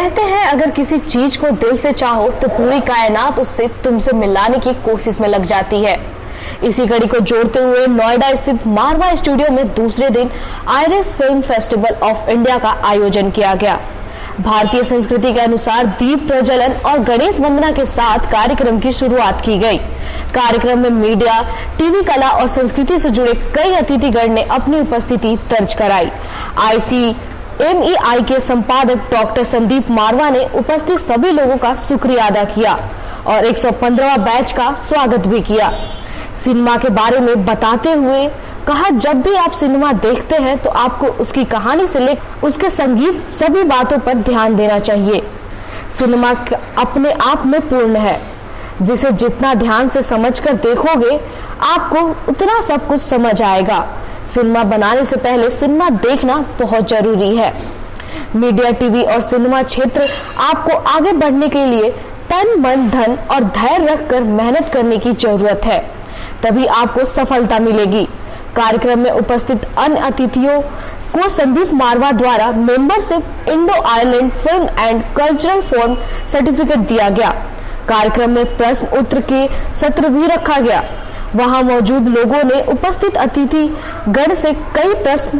कहते हैं अगर किसी चीज को दिल से चाहो तो पूरी कायनात उससे तुमसे मिलाने की कोशिश में लग जाती है। इसी कड़ी को जोड़ते हुए नोएडा स्थित मारवा स्टूडियो में दूसरे दिन Irish film festival of India का आयोजन किया गया। भारतीय संस्कृति के अनुसार दीप प्रज्वलन और गणेश वंदना के साथ कार्यक्रम की शुरुआत की गई। कार्यक्रम में मीडिया, टीवी कला और संस्कृति से जुड़े कई अतिथिगण ने अपनी उपस्थिति दर्ज कराई। ICMEI के संपादक डॉक्टर संदीप मारवा ने उपस्थित सभी लोगों का शुक्रिया अदा किया और 115वां बैच का स्वागत भी किया। सिनेमा के बारे में बताते हुए कहा, जब भी आप सिनेमा देखते हैं तो आपको उसकी कहानी से लेकर उसके संगीत सभी बातों पर ध्यान देना चाहिए। सिनेमा अपने आप में पूर्ण है, जिसे जितना ध्यान से समझकर देखोगे आपको उतना सब कुछ समझ आएगा। सिनेमा बनाने से पहले सिनेमा देखना बहुत जरूरी है। मीडिया, टीवी और सिनेमा क्षेत्र आपको आगे बढ़ने के लिए तन, मन, धन और धैर्य रखकर मेहनत करने की जरूरत है, तभी आपको सफलता मिलेगी। कार्यक्रम में उपस्थित अन्य अतिथियों को संदीप मारवा द्वारा membership Indo Ireland film and cultural forum certificate दिया गया। कार्यक्रम में प्रश्न उत्तर के सत्र भी रखा गया। वहां मौजूद लोगों ने उपस्थित अतिथि गण से कई प्रश्न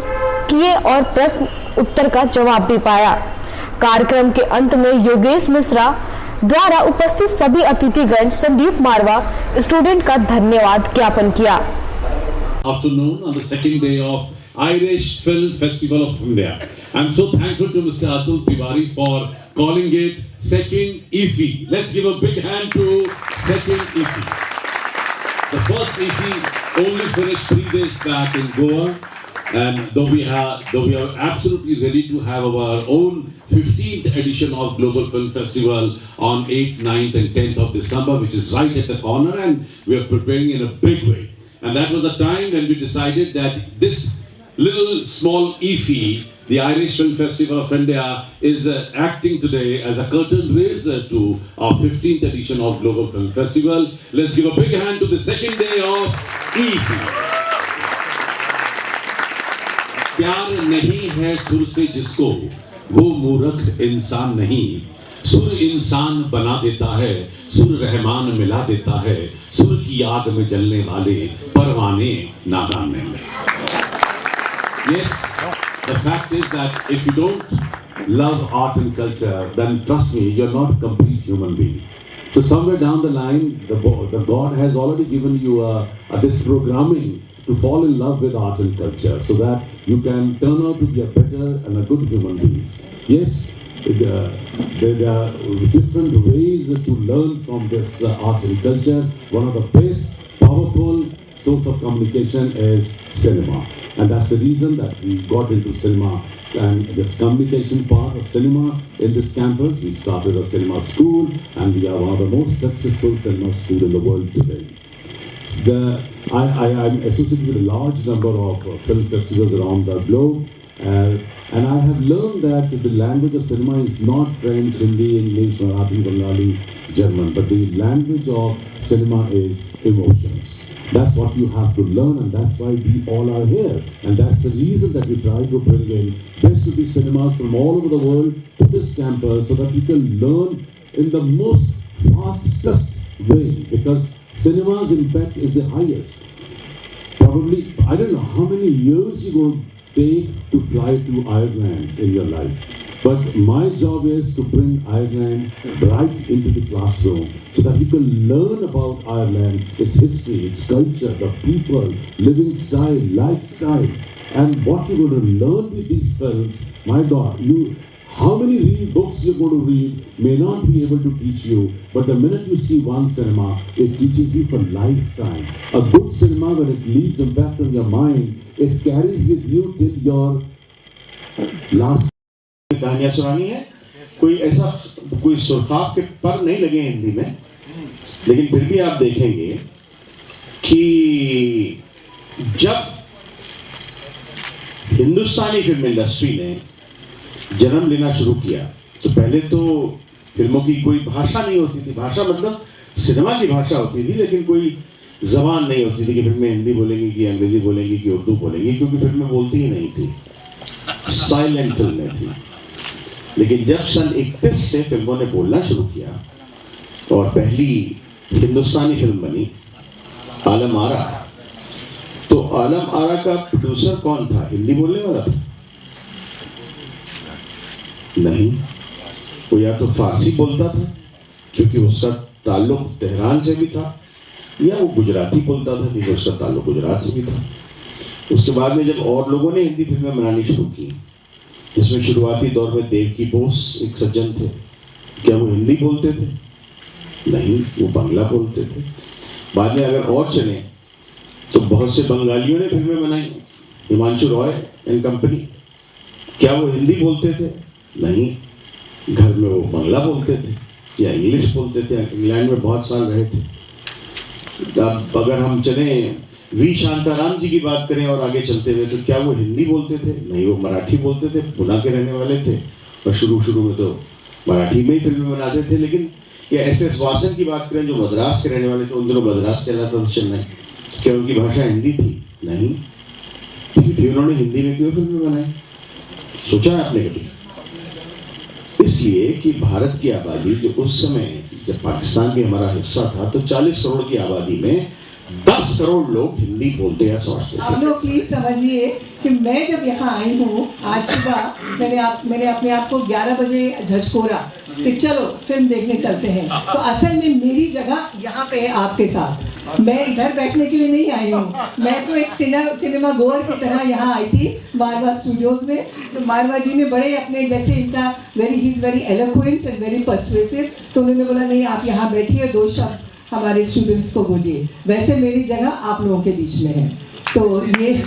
किए और प्रश्न उत्तर का जवाब भी पाया। कार्यक्रम के अंत में योगेश मिश्रा द्वारा उपस्थित सभी अतिथिगण संदीप मारवा स्टूडेंट का धन्यवाद ज्ञापन किया। Afternoon on the second day of Irish Film Festival of India. I'm so thankful to Mr. Atul Tiwari for calling it second IFFI. Let's give a big hand to second IFFI. The first IFFI only finished 3 days back in Goa, and though we are absolutely ready to have our own 15th edition of Global Film Festival on 8th, 9th and 10th of December, which is right at the corner, and we are preparing in a big way. And that was the time when we decided that this little small IFFI, the Irish Film Festival of India, is acting today as a curtain raiser to our 15th edition of Global Film Festival. Let's give a big hand to the second day of IFFI. प्यार नहीं है सुर से जिसको, वो मूर्ख इंसान नहीं। सुर इंसान बना देता है, सुर रहमान मिला देता है, सुर की आग में जलने वाले परवाने नादान नहीं। Yes, the fact is that if you don't love art and culture, then trust me, you're not a complete human being. So somewhere down the line, the God has already given you this programming to fall in love with art and culture, so that you can turn out to be a better and a good human being. Yes. There are different ways to learn from this art and culture. One of the best, powerful source of communication is cinema, and that's the reason that we got into cinema and this communication part of cinema in this campus. We started a cinema school, and we are one of the most successful cinema schools in the world today. I'm associated with a large number of film festivals around the globe. And I have learned that the language of cinema is not French, Hindi, English, Marathi, Bengali, German, but the language of cinema is emotions. That's what you have to learn, and that's why we all are here. And that's the reason that we try to bring in best of the cinemas from all over the world to this campus, so that you can learn in the most fastest way, because cinema's impact is the highest. Probably, I don't know how many years you're going to take to fly to Ireland in your life. But my job is to bring Ireland right into the classroom, so that you can learn about Ireland, its history, its culture, the people, living style, lifestyle. And what you're going to learn with these films, my God, how many books you're going to read may not be able to teach you, but the minute you see one cinema, it teaches you for lifetime. A good cinema, when it leaves impact on your mind, it carries with you till your last. कहानियां सुनानी है, कोई सुरखाब के पर नहीं लगे हिंदी में, लेकिन फिर भी आप देखेंगे कि जब हिंदुस्तानी फिल्म इंडस्ट्री ने जन्म लेना शुरू किया, तो पहले तो फिल्मों की कोई भाषा नहीं होती थी। भाषा मतलब सिनेमा की भाषा होती थी, लेकिन कोई जबान नहीं होती थी कि फिल्में हिंदी बोलेंगी कि अंग्रेजी बोलेंगी कि उर्दू बोलेंगी, क्योंकि फिल्में बोलती ही नहीं थी, साइलेंट फिल्में थी। लेकिन जब सन 31 से फिल्मों ने बोलना शुरू किया और पहली हिंदुस्तानी फिल्म बनी आलम आरा, तो आलम आरा का प्रोड्यूसर कौन था? हिंदी बोलने वाला था? नहीं, वो या तो फारसी बोलता था क्योंकि उसका ताल्लुक तेहरान से भी था, या वो गुजराती बोलता था क्योंकि उसका ताल्लुक गुजरात से भी था। उसके बाद में जब और लोगों ने हिंदी फिल्में बनानी शुरू की, जिसमें शुरुआती दौर में देवकी बोस एक सज्जन थे, क्या वो हिंदी बोलते थे? नहीं, वो बांग्ला बोलते थे। बाद में अगर और चले तो बहुत से बंगालियों ने फिल्में बनाई, हिमांशु रॉय एंड कंपनी, क्या वो हिंदी बोलते थे? नहीं, घर में वो बांग्ला बोलते थे या इंग्लिश बोलते थे। इंग्लैंड में बहुत साल रहे थे। अब अगर हम चले वी शांताराम जी की बात करें और आगे चलते हुए, तो क्या वो हिंदी बोलते थे? नहीं, वो मराठी बोलते थे, पुणे के रहने वाले थे और शुरू में तो मराठी में ही फिल्में बनाते थे। लेकिन या एस वासन की बात करें जो मद्रास के रहने वाले थे, उन दिनों मद्रास कहलाता था चेन्नई, क्या उनकी भाषा हिंदी थी? नहीं, फिर भी उन्होंने हिंदी में क्यों फिल्में बनाई? सोचा है आपने कभी? इसलिए कि भारत की आबादी जो उस समय जब पाकिस्तान भी हमारा हिस्सा था, तो 40 करोड़ की आबादी में 10 करोड़ लोग हिंदी बोलते या समझते थे। आप लोग प्लीज समझिए कि मैं जब यहाँ आई हूँ आज सुबह, मैंने अपने आप को 11 बजे झकझोरा कि चलो फिल्म देखने चलते हैं, तो असल में मेरी जगह यहाँ पे है आपके साथ। मैं इधर बैठने के लिए नहीं आई हूँ, मैं तो एक सिनेमा गोअर की तरह यहाँ आई थी मारवा स्टूडियोज में। तो मारवा जी ने बड़े अपने, जैसे इनका he is very eloquent and very persuasive, तो उन्होंने बोला नहीं आप यहाँ बैठिए, 2 शब्द हमारे स्टूडेंट्स को बोलिए। वैसे मेरी जगह आप लोगों के बीच में है, तो ये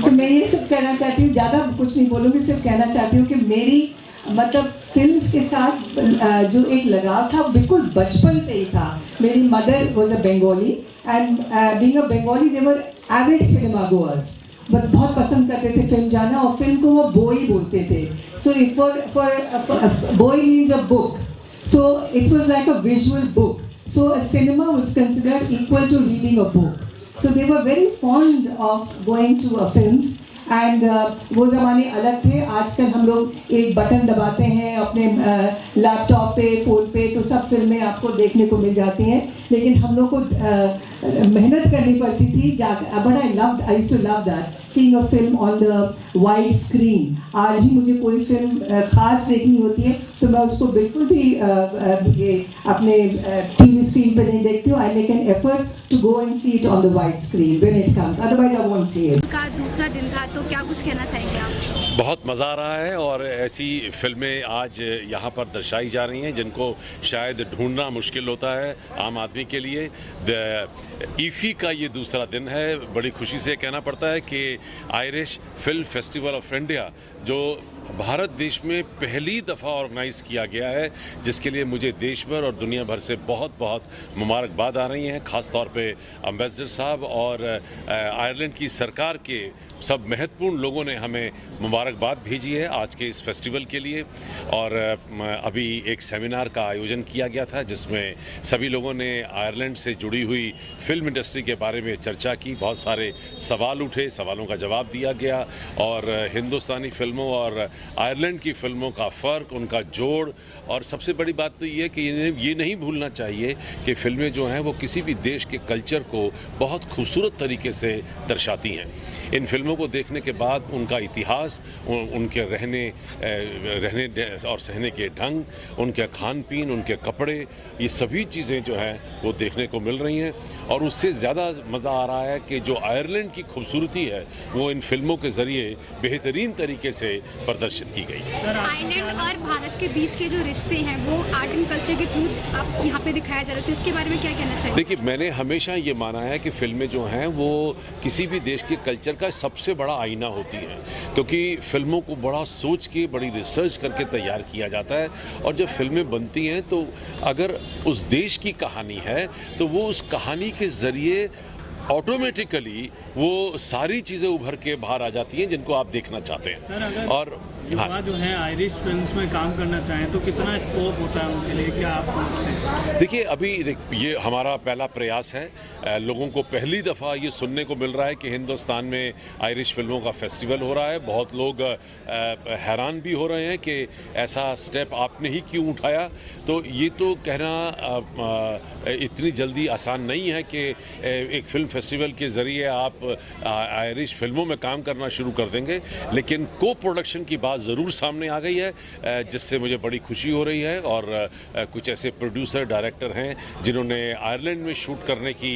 तो मैं ये सब कहना चाहती हूँ, ज़्यादा कुछ नहीं बोलूँगी, सिर्फ कहना चाहती हूँ कि मेरी मतलब फिल्म्स के साथ जो एक लगाव था बिल्कुल बचपन से ही था। मेरी mother was a Bengali and being a Bengali they were Avid cinema goers, बहुत पसंद करते थे फिल्म जाना, और फिल्म को वो बोई बोलते थे। So for boi means a book, so it was like a visual book, so a cinema was considered equal to reading a book. So they were very fond of going to films and वो ज़माने अलग थे। आजकल हम लोग एक button दबाते हैं अपने लैपटॉप पे, फ़ोन पे, तो सब फिल्में आपको देखने को मिल जाती हैं, लेकिन हम लोग को मेहनत करनी पड़ती थी but I used to love that, seeing a film on the wide screen. आज भी मुझे कोई फिल्म खास देखनी होती है तो मैं उसको बिल्कुल भी ये अपने टीवी स्क्रीन पे नहीं देखती हूँ। I make an effort to go and see it on the wide screen when it comes, otherwise I won't see it. का दूसरा दिन था, तो क्या कुछ कहना चाहेंगे आप? बहुत मज़ा आ रहा है और ऐसी फिल्में आज यहाँ पर दर्शाई जा रही हैं जिनको शायद ढूंढना मुश्किल होता है आम आदमी के लिए। ईफी का ये दूसरा दिन है। बड़ी खुशी से कहना पड़ता है कि Irish film festival of India जो भारत देश में पहली दफ़ा ऑर्गेनाइज़ किया गया है, जिसके लिए मुझे देश भर और दुनिया भर से बहुत बहुत मुबारकबाद आ रही हैं। ख़ास तौर पे एम्बेसडर साहब और आयरलैंड की सरकार के सब महत्वपूर्ण लोगों ने हमें मुबारकबाद भेजी है आज के इस फेस्टिवल के लिए। और अभी एक सेमिनार का आयोजन किया गया था जिसमें सभी लोगों ने आयरलैंड से जुड़ी हुई फिल्म इंडस्ट्री के बारे में चर्चा की। बहुत सारे सवाल उठे, सवालों का जवाब दिया गया और हिंदुस्तानी फिल्मों और आयरलैंड की फिल्मों का फ़र्क, उनका जोड़, और सबसे बड़ी बात तो ये है कि ये नहीं भूलना चाहिए कि फ़िल्में जो हैं वो किसी भी देश के कल्चर को बहुत खूबसूरत तरीके से दर्शाती हैं। इन फिल्मों को देखने के बाद उनका इतिहास, उनके रहने और सहने के ढंग, उनके खान पीन, उनके कपड़े, ये सभी चीज़ें जो हैं वो देखने को मिल रही हैं। और उससे ज़्यादा मज़ा आ रहा है कि जो आयरलैंड की खूबसूरती है वो इन फिल्मों के ज़रिए बेहतरीन तरीके से प्रदर्शित की गई है। आयरलैंड और भारत के बीच के जो रिश्ते हैं वो आर्ट एंड कल्चर के थ्रू आप यहाँ पे दिखाया जा रहा है, तो इसके बारे में क्या कहना चाहिए? देखिए, मैंने हमेशा ये माना है कि फिल्में जो हैं वो किसी भी देश के कल्चर का सबसे बड़ा आईना होती हैं, क्योंकि फिल्मों को बड़ा सोच के, बड़ी रिसर्च करके तैयार किया जाता है। और जब फिल्में बनती हैं तो अगर उस देश की कहानी है तो वो उस कहानी के ज़रिए ऑटोमेटिकली वो सारी चीज़ें उभर के बाहर आ जाती हैं जिनको आप देखना चाहते हैं। और युवा जो है आयरिश फिल्म्स में काम करना चाहें तो कितना स्कोप होता है उनके लिए, क्या आप सोचते हैं? देखिए, अभी ये हमारा पहला प्रयास है। लोगों को पहली दफ़ा ये सुनने को मिल रहा है कि हिंदुस्तान में आयरिश फिल्मों का फेस्टिवल हो रहा है। बहुत लोग हैरान भी हो रहे हैं कि ऐसा स्टेप आपने ही क्यों उठाया। तो ये तो कहना इतनी जल्दी आसान नहीं है कि एक फ़िल्म फेस्टिवल के ज़रिए आप आयरिश फिल्मों में काम करना शुरू कर देंगे, लेकिन को प्रोडक्शन की बात ज़रूर सामने आ गई है, जिससे मुझे बड़ी खुशी हो रही है। और कुछ ऐसे प्रोड्यूसर डायरेक्टर हैं जिन्होंने आयरलैंड में शूट करने की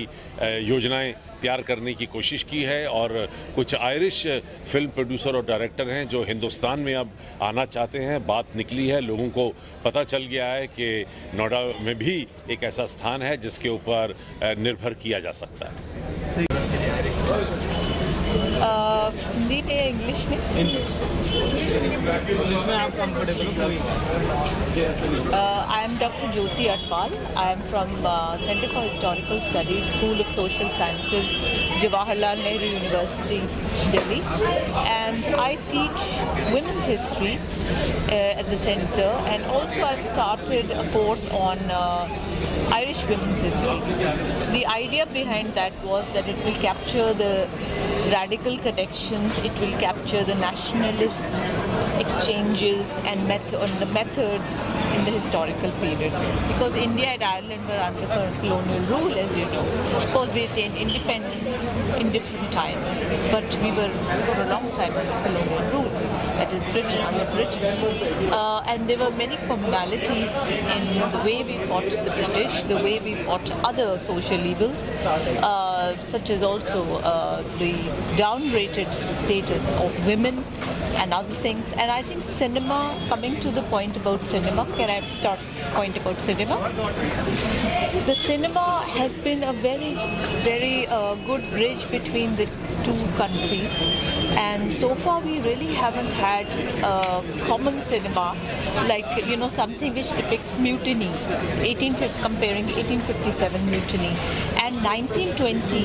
योजनाएं तैयार करने की कोशिश की है, और कुछ आयरिश फिल्म प्रोड्यूसर और डायरेक्टर हैं जो हिंदुस्तान में अब आना चाहते हैं। बात निकली है, लोगों को पता चल गया है कि नोएडा में भी एक ऐसा स्थान है जिसके ऊपर निर्भर किया जा सकता है। हिंदी में या इंग्लिश में? जिसमें आप कंफर्टेबल हो। I am Dr. Jyoti Atpal. I am from Center for Historical Studies, School of Social Sciences, Jawaharlal Nehru University, Delhi. And I teach women's history at the center, and also I've started a course on Irish women's history. The idea behind that was that it will capture the radical connections, it will capture the nationalist exchanges and the methods in the historical period. Because India and Ireland were under colonial rule, as you know. Of course, we attained independence in different times, but we were for a long time under colonial rule. That is Britain, under Britain. And there were many commonalities in the way we fought the British, the way we fought other social evils, such as also the down-rated status of women and other things. And I think cinema, coming to the point about cinema, can I start point about cinema? The cinema has been a very, very good bridge between the two countries, and so far we really haven't had common cinema, like, you know, something which depicts mutiny, comparing 1857 mutiny and 1920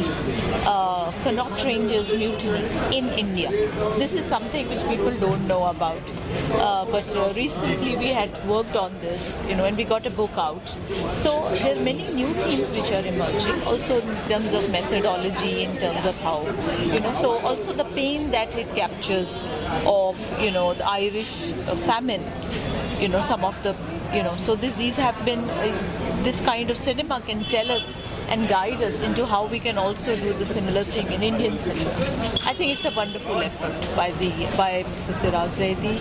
Connaught Rangers mutiny in India. This is something which people don't know about, but recently we had worked on this, you know, and we got a book out. So there are many new themes which are emerging, also in terms of methodology, in terms of how, you know, so also the pain that it captures of, you know, the Irish famine, you know, some of the, you know, so these have been, this kind of cinema can tell us and guide us into how we can also do the similar thing in Indian cinema. I think it's a wonderful effort by Mr. Siraj Zaidi.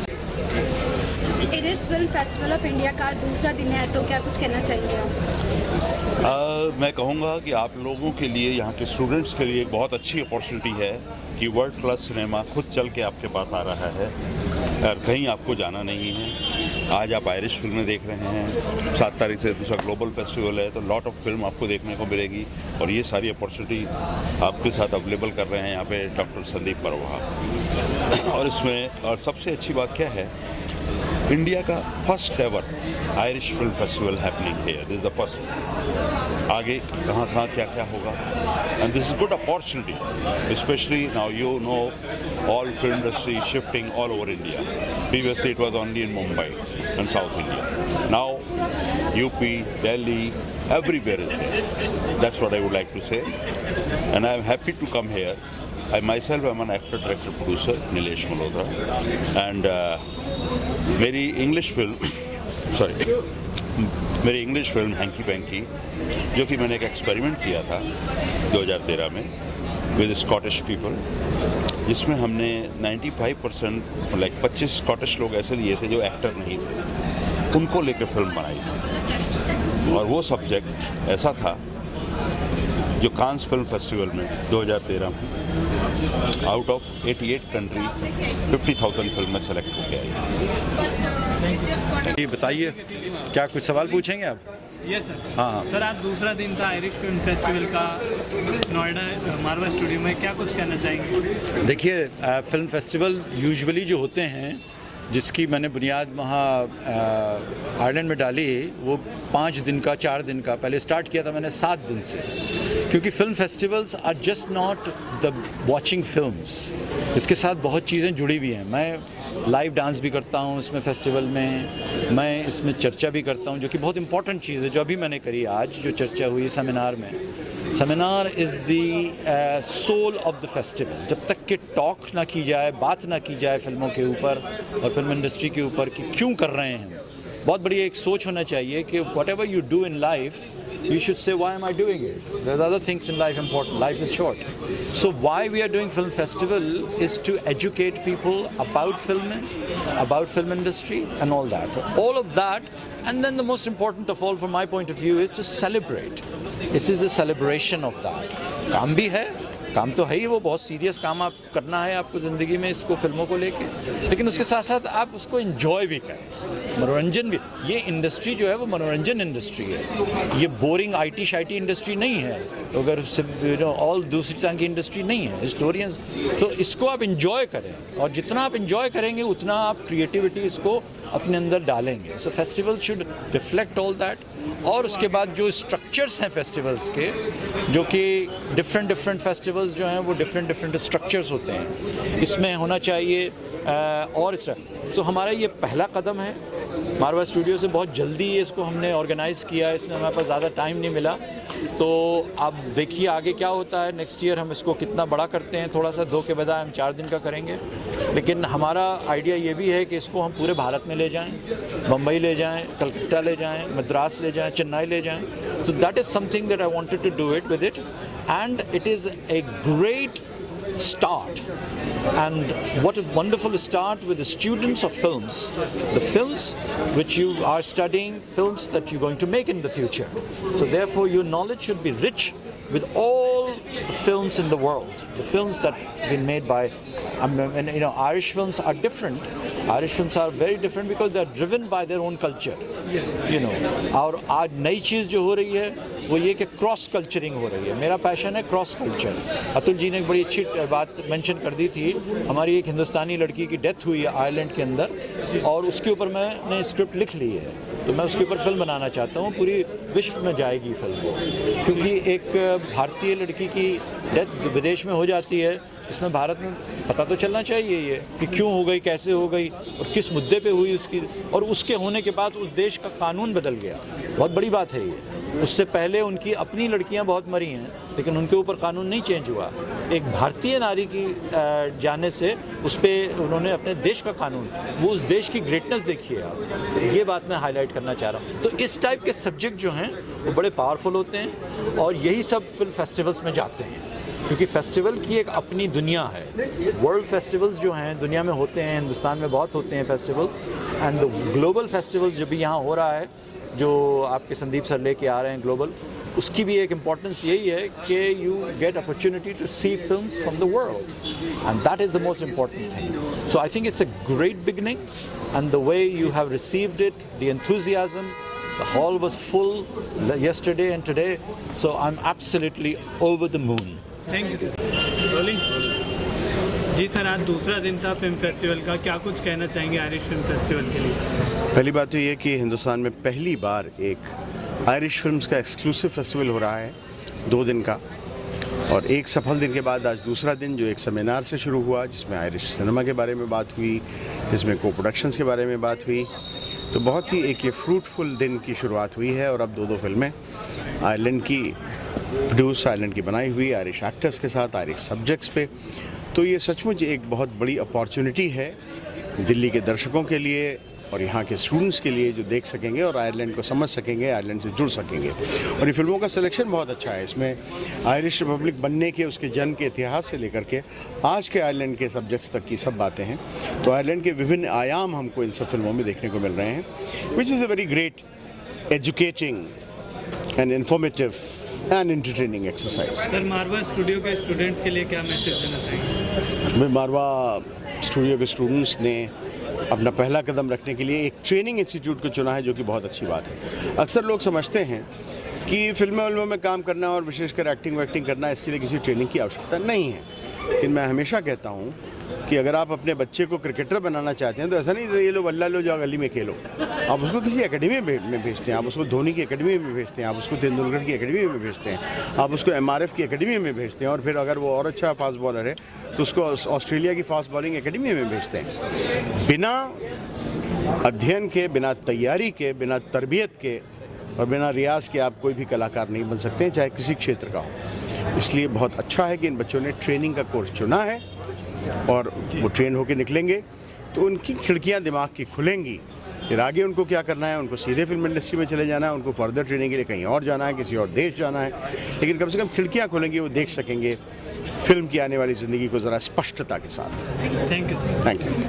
Irish film festival of India का दूसरा दिन है, तो क्या कुछ कहना चाहेंगे आप? मैं कहूँगा कि आप लोगों के लिए, यहाँ के स्टूडेंट्स के लिए एक बहुत अच्छी अपॉर्चुनिटी है कि वर्ल्ड क्लास सिनेमा खुद चल के आपके पास आ रहा है और कहीं आपको जाना नहीं है। आज आप आयरिश फिल्में देख रहे हैं, 7 तारीख से दूसरा ग्लोबल फेस्टिवल है, तो लॉट ऑफ फिल्म आपको देखने को मिलेगी, और ये सारी अपॉर्चुनिटी आपके साथ अवेलेबल कर रहे हैं यहाँ पे डॉक्टर संदीप परवा। और इसमें और सबसे अच्छी बात क्या है, इंडिया का first ever Irish film festival happening here, this is the first. आगे कहाँ क्या होगा, and this is good opportunity, specially now you know all film industry is shifting all over India. Previously it was only in Mumbai and South India. Now UP, Delhi, everywhere is there. That's what I would like to say. And I am happy to come here. I myself am an actor, director, producer, Nilesh Malhotra. And मेरी English film hanky panky, जो कि मैंने एक experiment किया था 2013 में with Scottish people, जिसमें हमने 95% लाइक 25 स्कॉटिश लोग ऐसे लिए थे जो एक्टर नहीं थे, उनको लेकर फिल्म बनाई थी। और वो सब्जेक्ट ऐसा था जो कांस फिल्म फेस्टिवल में 2013 में आउट ऑफ 88 कंट्री 50,000 फिल्म में सेलेक्ट होकर आई। जी बताइए, क्या कुछ सवाल पूछेंगे आप? Yes sir. हाँ सर, आज दूसरा दिन था आयरिश फिल्म फेस्टिवल का नोएडा मारवा स्टूडियो में, क्या कुछ कहना चाहेंगे? देखिए, फिल्म फेस्टिवल यूजुअली जो होते हैं, जिसकी मैंने बुनियाद वहाँ आयरलैंड में डाली, वो 5 दिन का 4 दिन का, पहले स्टार्ट किया था मैंने 7 दिन से, क्योंकि film festivals are just not the watching films, इसके साथ बहुत चीज़ें जुड़ी हुई हैं। मैं लाइव डांस भी करता हूँ इसमें फेस्टिवल में, मैं इसमें चर्चा भी करता हूँ, जो कि बहुत इंपॉर्टेंट चीज़ है जो अभी मैंने करी आज जो चर्चा हुई सेमिनार में। Seminar is the soul of the festival. जब तक कि टॉक ना की जाए, बात ना की जाए फिल्मों के ऊपर और फिल्म इंडस्ट्री के ऊपर कि क्यों कर रहे हैं, बहुत बड़ी एक सोच होना चाहिए कि what ever you do in life you should say, why am I doing it? There's other things in life important. Life is short. So why we are doing film festival is to educate people about film, about film industry and all that. All of that, and then the most important of all from my point of view is to celebrate. This is a celebration of that. काम भी है, काम तो है ही, वो बहुत serious काम आप करना है आपको ज़िंदगी में इसको फिल्मों को लेके, लेकिन उसके साथ साथ आप उसको एंजॉय भी करें, मनोरंजन भी। ये इंडस्ट्री जो है वो मनोरंजन इंडस्ट्री है, ये बोरिंग आईटी शाइटी इंडस्ट्री नहीं है, अगर ऑल दूसरी तरह की इंडस्ट्री नहीं है, हिस्टोरियंस। तो इसको आप एंजॉय करें और जितना आप एंजॉय करेंगे उतना आप क्रिएटिविटी इसको अपने अंदर डालेंगे। So festival should reflect all that. और उसके बाद जो स्ट्रक्चर्स हैं फेस्टिवल्स के, जो कि डिफरेंट फेस्टिवल्स जो हैं वो डिफरेंट स्ट्रक्चर्स होते हैं, इसमें होना चाहिए। और तो हमारा ये पहला कदम है, मारवा स्टूडियो से बहुत जल्दी इसको हमने ऑर्गेनाइज़ किया, इसमें हमारे पास ज़्यादा टाइम नहीं मिला। तो आप देखिए आगे क्या होता है, नेक्स्ट ईयर हम इसको कितना बड़ा करते हैं, थोड़ा सा 2 के बजाय हम 4 दिन का करेंगे। लेकिन हमारा आइडिया ये भी है कि इसको हम पूरे भारत में ले जाएं, बम्बई ले जाएं, कलकत्ता ले जाएं, मद्रास ले जाएं, चेन्नई ले जाएं। So that is something that I wanted to do it with it, and it is a great start. And what a wonderful start with the students of films, the films which you are studying, films that you're going to make in the future. So therefore your knowledge should be rich with all the films in the world, the films that have been made by, and Irish films are different. Irish films are very different because they are driven by their own culture. और आज नई चीज़ जो हो रही है वो ये कि क्रॉस कल्चरिंग हो रही है। मेरा पैशन है क्रॉस कल्चर। अतुल जी ने एक बड़ी अच्छी बात मेंशन कर दी थी, हमारी एक हिंदुस्तानी लड़की की डेथ हुई है आयरलैंड के अंदर, और उसके ऊपर मैंने स्क्रिप्ट लिख ली है, तो मैं उसके ऊपर फिल्म बनाना चाहता हूँ, पूरी विश्व में जाएगी फिल्म। क्योंकि एक भारतीय लड़की की डेथ विदेश में हो जाती है, इसमें भारत में पता तो चलना चाहिए ये कि क्यों हो गई, कैसे हो गई और किस मुद्दे पे हुई उसकी, और उसके होने के बाद उस देश का कानून बदल गया। बहुत बड़ी बात है ये। उससे पहले उनकी अपनी लड़कियां बहुत मरी हैं, लेकिन उनके ऊपर कानून नहीं चेंज हुआ। एक भारतीय नारी की जाने से उस पर उन्होंने अपने देश का कानून, वो उस देश की ग्रेटनेस देखी है आप। ये बात मैं हाईलाइट करना चाह रहा हूँ। तो इस टाइप के सब्जेक्ट जो हैं वो बड़े पावरफुल होते हैं और यही सब फिल्म फेस्टिवल्स में जाते हैं, क्योंकि फेस्टिवल की एक अपनी दुनिया है। वर्ल्ड फेस्टिवल्स जो हैं दुनिया में होते हैं, हिंदुस्तान में बहुत होते हैं festivals, and the global festivals जो भी यहाँ हो रहा है, जो आपके संदीप सर लेके आ रहे हैं ग्लोबल, उसकी भी एक इम्पॉर्टेंस यही है कि you get opportunity to see films from the world, and that is the most important thing. So I think it's a great beginning, and the way you have received it, the enthusiasm, the hall was full yesterday and today, so I'm absolutely over the moon. Thank you. Rolling ji sir, आज दूसरा दिन था film festival का, क्या कुछ कहना चाहेंगे Irish film festival के लिए? पहली बात तो ये कि हिंदुस्तान में पहली बार एक आयरिश फिल्म्स का एक्सक्लूसिव फेस्टिवल हो रहा है 2 दिन का, और एक सफल दिन के बाद आज दूसरा दिन जो एक सेमिनार से शुरू हुआ, जिसमें आयरिश सिनेमा के बारे में बात हुई, जिसमें को प्रोडक्शंस के बारे में बात हुई। तो बहुत ही एक ये फ्रूटफुल दिन की शुरुआत हुई है, और अब 2 फिल्में आयरलैंड की प्रोड्यूस, आयरलैंड की बनाई हुई, आयरिश एक्टर्स के साथ, आयरिश सब्जेक्ट्स पे। तो ये सचमुच एक बहुत बड़ी अपॉर्चुनिटी है दिल्ली के दर्शकों के लिए और यहाँ के स्टूडेंट्स के लिए, जो देख सकेंगे और आयरलैंड को समझ सकेंगे, आयरलैंड से जुड़ सकेंगे। और ये फिल्मों का सिलेक्शन बहुत अच्छा है। इसमें आयरिश रिपब्लिक बनने के, उसके जन्म के इतिहास से लेकर के आज के आयरलैंड के सब्जेक्ट्स तक की सब बातें हैं। तो आयरलैंड के विभिन्न आयाम हमको इन सब फिल्मों में देखने को मिल रहे हैं, which is a very great educating and informative and entertaining exercise. Sir, Marwah studio के स्टूडेंट्स के लिए क्या मैसेज देना चाहेंगे? मारवा स्टूडियो के स्टूडेंट्स ने अपना पहला कदम रखने के लिए एक ट्रेनिंग इंस्टीट्यूट को चुना है, जो कि बहुत अच्छी बात है। अक्सर लोग समझते हैं कि फिल्मों में काम करना और विशेषकर एक्टिंग वैक्टिंग करना, इसके लिए किसी ट्रेनिंग की आवश्यकता नहीं है। लेकिन मैं हमेशा कहता हूँ कि अगर आप अपने बच्चे को क्रिकेटर बनाना चाहते हैं तो ऐसा नहीं ये लो बल्ला लो जाओ गली में खेलो, आप उसको किसी एकेडमी में भेजते हैं, आप उसको धोनी की एकेडमी में भेजते हैं, आप उसको तेंदुलकर की एकेडमी में भेजते हैं, आप उसको MRF की एकेडमी में भेजते हैं, और फिर अगर वो और अच्छा फास्ट बॉलर है तो उसको ऑस्ट्रेलिया की फास्ट बॉलिंग एकेडमी में भेजते हैं। बिना अध्ययन के, बिना तैयारी के, बिना तरबियत के और बिना रियाज के आप कोई भी कलाकार नहीं बन सकते हैं, चाहे किसी क्षेत्र का हो। इसलिए बहुत अच्छा है कि इन बच्चों ने ट्रेनिंग का कोर्स चुना है और वो ट्रेन होकर निकलेंगे तो उनकी खिड़कियां दिमाग की खुलेंगी। फिर आगे उनको क्या करना है, उनको सीधे फिल्म इंडस्ट्री में चले जाना है, उनको फर्दर ट्रेनिंग के लिए कहीं और जाना है, किसी और देश जाना है, लेकिन कम से कम खिड़कियां खुलेंगी, वो देख सकेंगे फिल्म की आने वाली ज़िंदगी को ज़रा स्पष्टता के साथ। Thank you. Thank you.